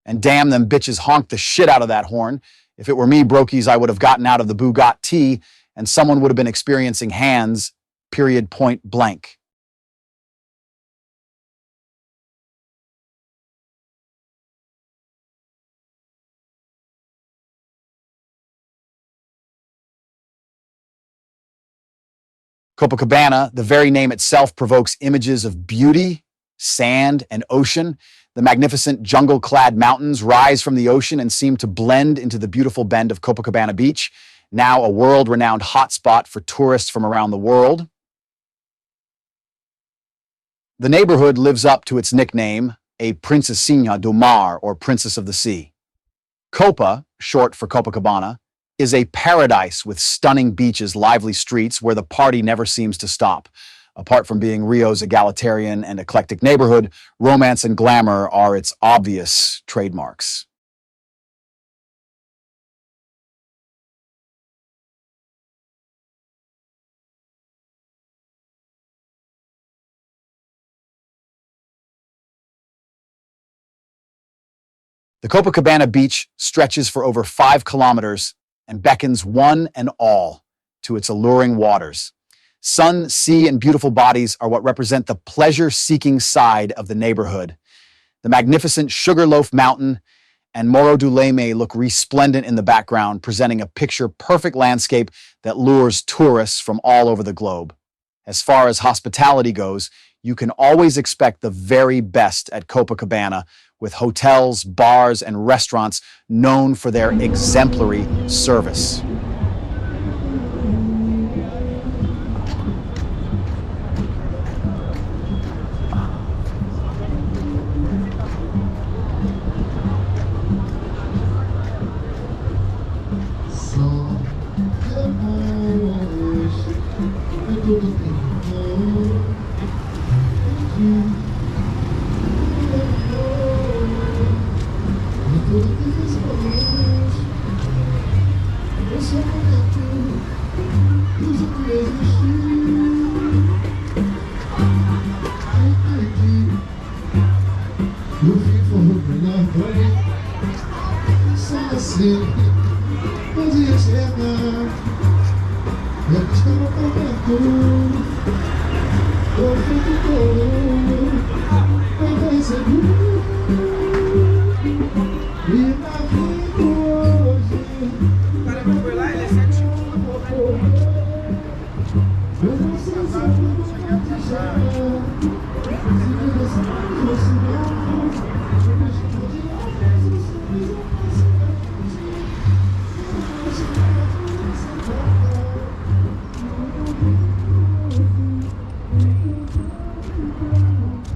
And damn, them bitches honked the shit out of that horn. If it were me, brokies, I would have gotten out of the Bugatti and someone would have been experiencing hands, period, point blank. Copacabana, the very name itself, provokes images of beauty, sand, and ocean. The magnificent jungle-clad mountains rise from the ocean and seem to blend into the beautiful bend of Copacabana Beach, now a world-renowned hotspot for tourists from around the world. The neighborhood lives up to its nickname, a Princesina do Mar, or Princess of the Sea. Copa, short for Copacabana, is a paradise with stunning beaches, lively streets where the party never seems to stop. Apart from being Rio's egalitarian and eclectic neighborhood, romance and glamour are its obvious trademarks. The Copacabana beach stretches for over 5 kilometers and beckons one and all to its alluring waters. Sun, sea, and beautiful bodies are what represent the pleasure-seeking side of the neighborhood. The magnificent Sugarloaf Mountain and Morro do Leme look resplendent in the background, presenting a picture-perfect landscape that lures tourists from all over the globe. As far as hospitality goes, you can always expect the very best at Copacabana, with hotels, bars, and restaurants known for their exemplary service.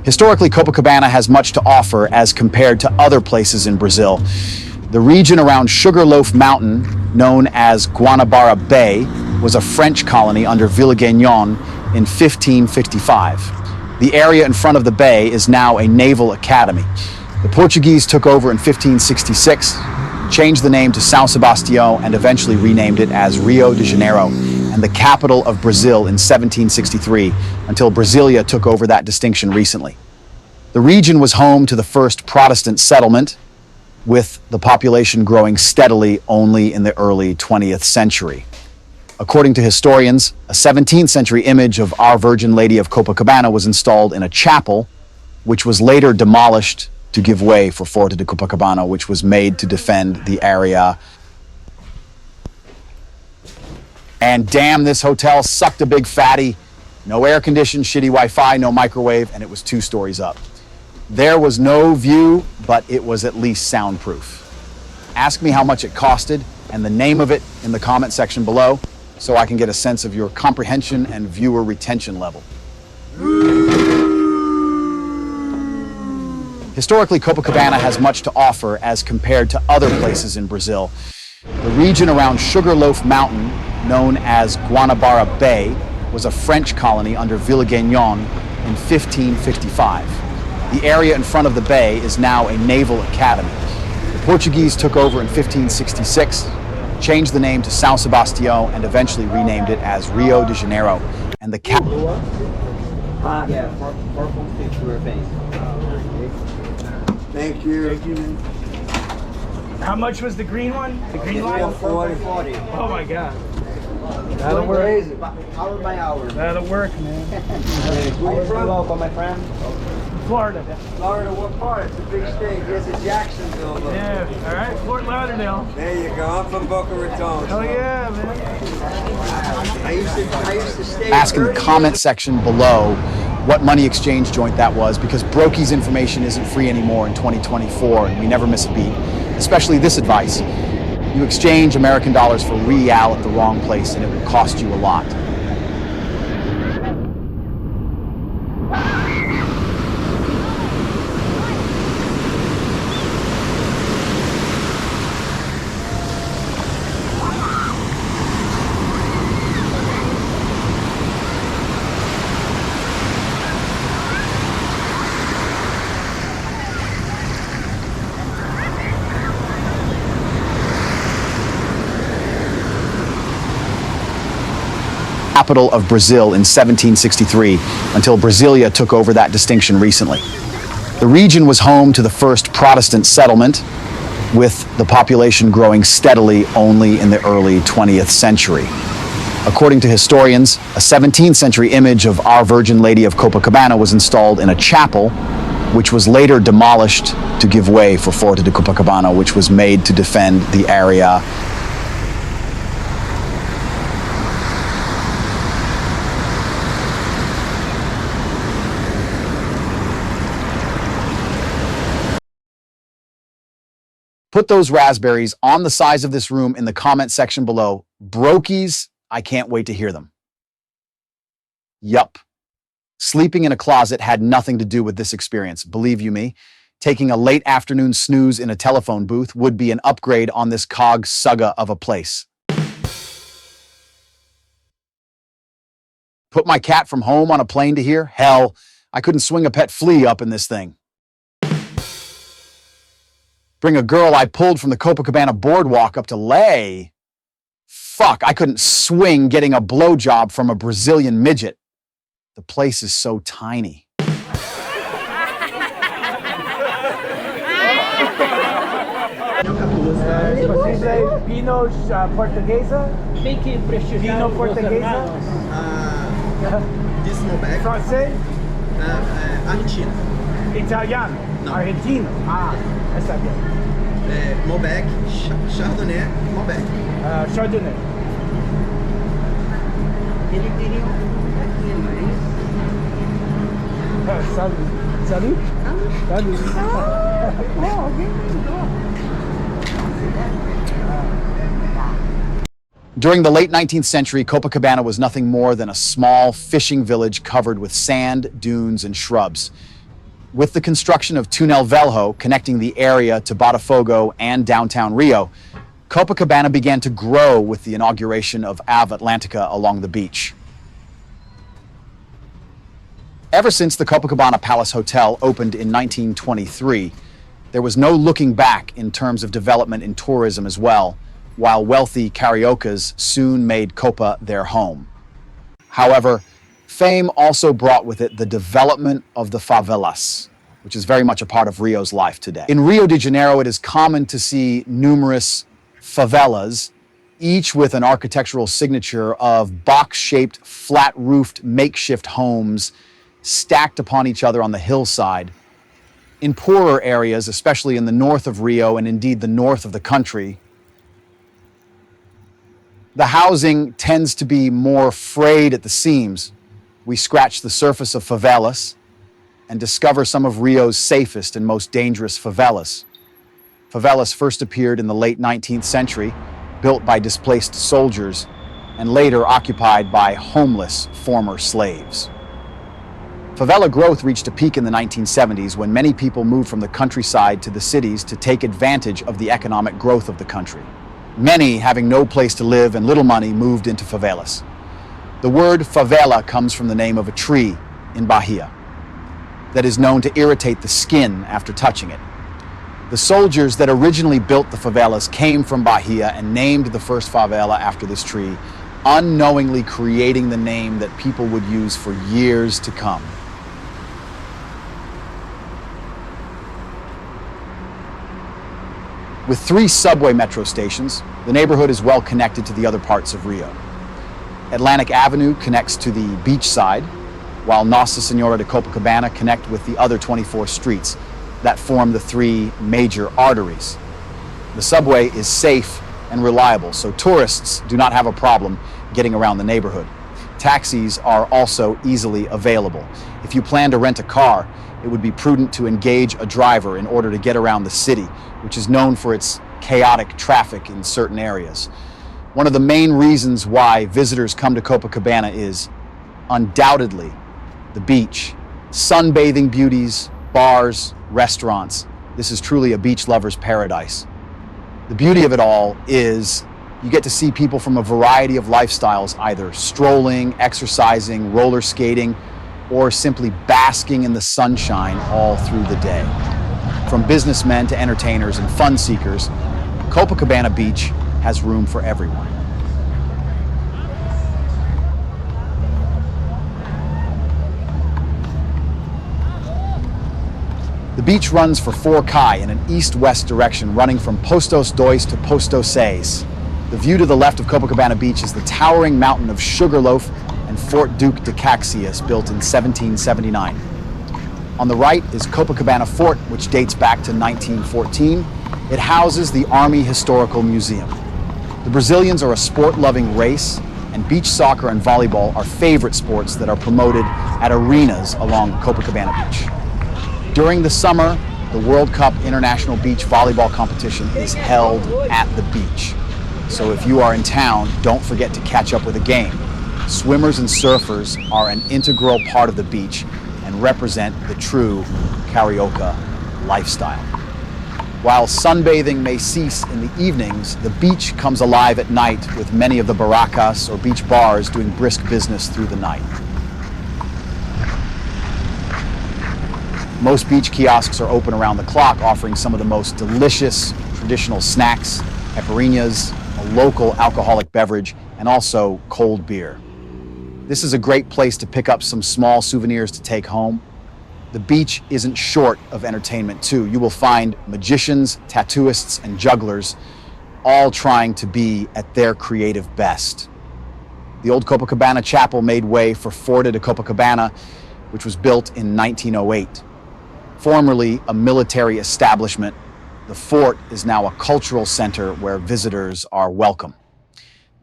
Historically, Copacabana has much to offer as compared to other places in Brazil. The region around Sugarloaf Mountain, known as Guanabara Bay, was a French colony under Villegagnon in 1555. The area in front of the bay is now a naval academy. The Portuguese took over in 1566, changed the name to São Sebastião, and eventually renamed it as Rio de Janeiro, and the capital of Brazil in 1763, until Brasilia took over that distinction recently. The region was home to the first Protestant settlement, with the population growing steadily only in the early 20th century. According to historians, a 17th century image of Our Virgin Lady of Copacabana was installed in a chapel, which was later demolished to give way for Forte de Copacabana, which was made to defend the area. And damn, this hotel sucked a big fatty. No air conditioned, shitty Wi-Fi, no microwave, and it was 2 stories up. There was no view, but it was at least soundproof. Ask me how much it costed and the name of it in the comment section below so I can get a sense of your comprehension and viewer retention level. Historically, Copacabana has much to offer as compared to other places in Brazil. The region around Sugarloaf Mountain, known as Guanabara Bay, was a French colony under Villegagnon in 1555. The area in front of the bay is now a naval academy. The Portuguese took over in 1566, changed the name to São Sebastião, and eventually renamed it as Rio de Janeiro. And the capital. Yeah, 4.6 to her face. Thank you. Thank you. How much was the green one? The green line? 40. Oh my God. That'll work. Crazy. Hour by hour. That'll work, man. Where you from? Welcome, my friend. Florida. Florida, what part? It's a big state. Here's a Jacksonville. Look. Yeah, all right. Fort Lauderdale. There you go. I'm from Boca Raton. Oh yeah, man. I used to stay. Ask in the comment section below what money exchange joint that was, because Brokey's information isn't free anymore in 2024, and we never miss a beat. Especially this advice. You exchange American dollars for real at the wrong place, and it will cost you a lot. Capital of Brazil in 1763, until Brasilia took over that distinction recently. The region was home to the first Protestant settlement, with the population growing steadily only in the early 20th century. According to historians, a 17th century image of Our Virgin Lady of Copacabana was installed in a chapel, which was later demolished to give way for Forte de Copacabana, which was made to defend the area. Put those raspberries on the size of this room in the comment section below. Brokies, I can't wait to hear them. Yup. Sleeping in a closet had nothing to do with this experience, believe you me. Taking a late afternoon snooze in a telephone booth would be an upgrade on this cog saga of a place. Put my cat from home on a plane to here? Hell, I couldn't swing a pet flea up in this thing. Bring a girl I pulled from the Copacabana boardwalk up to lay. Fuck, I couldn't swing getting a blowjob from a Brazilian midget. The place is so tiny. Vino portuguesa? Vino portuguesa? This Malbec. Francês? Argentina. Italiano? Não. Argentino? Ah, essa aqui. Malbec, Chardonnay, Malbec. Chardonnay. Salut. Salut? Salut. During the late 19th century, Copacabana was nothing more than a small fishing village covered with sand, dunes, and shrubs. With the construction of Túnel Velho connecting the area to Botafogo and downtown Rio, Copacabana began to grow with the inauguration of Ave Atlantica along the beach. Ever since the Copacabana Palace Hotel opened in 1923, there was no looking back in terms of development in tourism as well, while wealthy cariocas soon made Copa their home. However, fame also brought with it the development of the favelas, which is very much a part of Rio's life today. In Rio de Janeiro, it is common to see numerous favelas, each with an architectural signature of box-shaped, flat-roofed makeshift homes stacked upon each other on the hillside. In poorer areas, especially in the north of Rio and indeed the north of the country, the housing tends to be more frayed at the seams. We scratch the surface of favelas and discover some of Rio's safest and most dangerous favelas. Favelas first appeared in the late 19th century, built by displaced soldiers, and later occupied by homeless former slaves. Favela growth reached a peak in the 1970s when many people moved from the countryside to the cities to take advantage of the economic growth of the country. Many, having no place to live and little money, moved into favelas. The word favela comes from the name of a tree in Bahia that is known to irritate the skin after touching it. The soldiers that originally built the favelas came from Bahia and named the first favela after this tree, unknowingly creating the name that people would use for years to come. With 3 subway metro stations, the neighborhood is well connected to the other parts of Rio. Atlantic Avenue connects to the beachside, while Nossa Senhora de Copacabana connect with the other 24 streets that form the 3 major arteries. The subway is safe and reliable, so tourists do not have a problem getting around the neighborhood. Taxis are also easily available. If you plan to rent a car, it would be prudent to engage a driver in order to get around the city, which is known for its chaotic traffic in certain areas. One of the main reasons why visitors come to Copacabana is undoubtedly the beach. Sunbathing beauties, bars, restaurants. This is truly a beach lover's paradise. The beauty of it all is you get to see people from a variety of lifestyles, either strolling, exercising, roller skating, or simply basking in the sunshine all through the day. From businessmen to entertainers and fun seekers, Copacabana Beach has room for everyone. The beach runs for 4 km in an east-west direction, running from Postos Dois to Posto Seis. The view to the left of Copacabana Beach is the towering mountain of Sugarloaf and Fort Duque de Caxias, built in 1779. On the right is Copacabana Fort, which dates back to 1914. It houses the Army Historical Museum. The Brazilians are a sport-loving race, and beach soccer and volleyball are favorite sports that are promoted at arenas along Copacabana Beach. During the summer, the World Cup International Beach Volleyball competition is held at the beach. So if you are in town, don't forget to catch up with a game. Swimmers and surfers are an integral part of the beach and represent the true Carioca lifestyle. While sunbathing may cease in the evenings, the beach comes alive at night with many of the barracas or beach bars doing brisk business through the night. Most beach kiosks are open around the clock, offering some of the most delicious traditional snacks, caipirinhas, a local alcoholic beverage, and also cold beer. This is a great place to pick up some small souvenirs to take home. The beach isn't short of entertainment too. You will find magicians, tattooists, and jugglers all trying to be at their creative best. The old Copacabana Chapel made way for Forte de Copacabana, which was built in 1908. Formerly a military establishment, the fort is now a cultural center where visitors are welcome.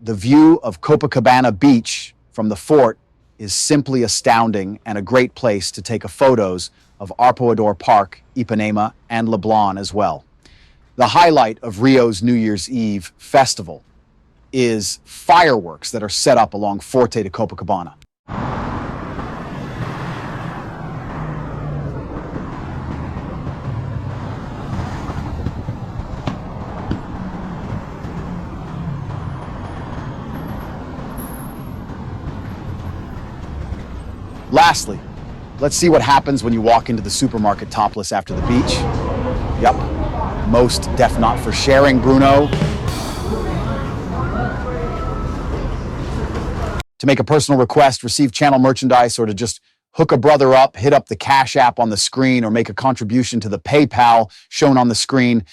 The view of Copacabana Beach from the fort is simply astounding and a great place to take photos of Arpoador Park, Ipanema, and Leblon as well. The highlight of Rio's New Year's Eve festival is fireworks that are set up along Forte de Copacabana. Lastly, let's see what happens when you walk into the supermarket topless after the beach. Yep, most def not for sharing, Bruno. To make a personal request, receive channel merchandise, or to just hook a brother up, hit up the Cash App on the screen, or make a contribution to the PayPal shown on the screen.